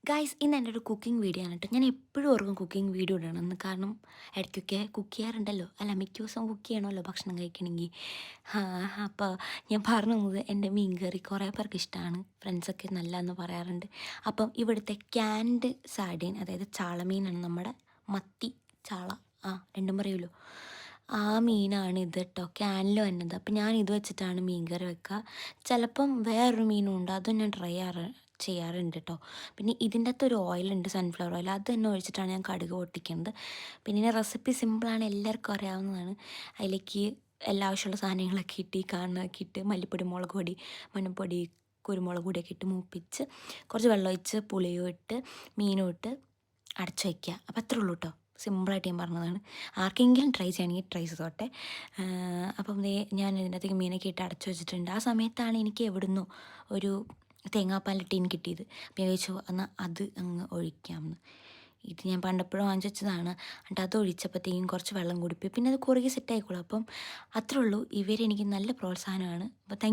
Guys ഇന്ന് എൻ്റെ ഒരു കുക്കിംഗ് വീഡിയോ ആണ് കേട്ടോ. ഞാൻ എപ്പോഴും ഓർക്കും കുക്കിംഗ് വീഡിയോ ഇടണമെന്ന്. കാരണം ഇടയ്ക്കൊക്കെ കുക്ക് ചെയ്യാറുണ്ടല്ലോ, അല്ല മിക്ക ദിവസവും കുക്ക് ചെയ്യണമല്ലോ ഭക്ഷണം കഴിക്കണമെങ്കിൽ. അപ്പോൾ ഞാൻ പറഞ്ഞു തന്നത് എൻ്റെ മീൻ കറി കുറേ പേർക്ക് ഇഷ്ടമാണ്, ഫ്രണ്ട്സൊക്കെ നല്ലതെന്ന് പറയാറുണ്ട്. അപ്പം ഇവിടുത്തെ ക്യാൻഡ് സാർഡിൻ, അതായത് ചാളമീനാണ്, നമ്മുടെ മത്തി ചാള, രണ്ടും പറയുമല്ലോ, ആ മീനാണ് ഇത് കേട്ടോ, ക്യാനിൽ വന്നത്. അപ്പം ഞാൻ ഇത് വെച്ചിട്ടാണ് മീൻ കറി വെക്കുക. ചിലപ്പം വേറൊരു മീനും ഉണ്ട്, അതും ഞാൻ ചെയ്യാറുണ്ട് കേട്ടോ. പിന്നെ ഇതിൻ്റെ അകത്ത് ഒരു ഓയിലുണ്ട്, സൺഫ്ലവർ ഓയിൽ, അത് തന്നെ ഒഴിച്ചിട്ടാണ് ഞാൻ കടുക് പൊട്ടിക്കുന്നത്. പിന്നെ ഇതിൻ്റെ റെസിപ്പി സിമ്പിളാണ്, എല്ലാവർക്കും അറിയാവുന്നതാണ്. അതിലേക്ക് എല്ലാ ആവശ്യമുള്ള സാധനങ്ങളൊക്കെ ഇട്ട്, ഈ കാണുന്നതൊക്കെ ഇട്ട്, മല്ലിപ്പൊടി, മുളക് പൊടി, മഞ്ഞൾപ്പൊടി, കുരുമുളക് പൊടിയൊക്കെ ഇട്ട് മൂപ്പിച്ച്, കുറച്ച് വെള്ളം ഒഴിച്ച്, പുളിയും ഇട്ട്, മീനും ഇട്ട് അടച്ചു വയ്ക്കുക. അപ്പോൾ അത്രേ ഉള്ളൂ കേട്ടോ. സിമ്പിളായിട്ട് ഞാൻ പറഞ്ഞതാണ്. ആർക്കെങ്കിലും ട്രൈ ചെയ്യണമെങ്കിൽ ട്രൈ ചെയ്തോട്ടെ. അപ്പം ഞാൻ ഇതിനകത്തേക്ക് മീനൊക്കെ ഇട്ട് അടച്ചു വെച്ചിട്ടുണ്ട്. ആ സമയത്താണ് എനിക്ക് എവിടുന്നോ ഒരു തേങ്ങാപ്പാലിൻ്റെ ടിൻ കിട്ടിയത്. അപ്പോൾ ഞാൻ ചോദിച്ചു എന്നാൽ അത് അങ്ങ് ഒഴിക്കാമെന്ന്. ഇത് ഞാൻ പണ്ടെപ്പോഴും വാങ്ങിച്ച് വെച്ചതാണ്. എന്നിട്ട് അത് ഒഴിച്ചപ്പോഴത്തേക്കും കുറച്ച് വെള്ളം കൂടിപ്പോയി. പിന്നെ അത് കുറുകി സെറ്റായിക്കോളും. അപ്പം അത്രേ ഉള്ളൂ. ഇവരെനിക്ക് നല്ല പ്രോത്സാഹനമാണ്. അപ്പോൾ താങ്ക്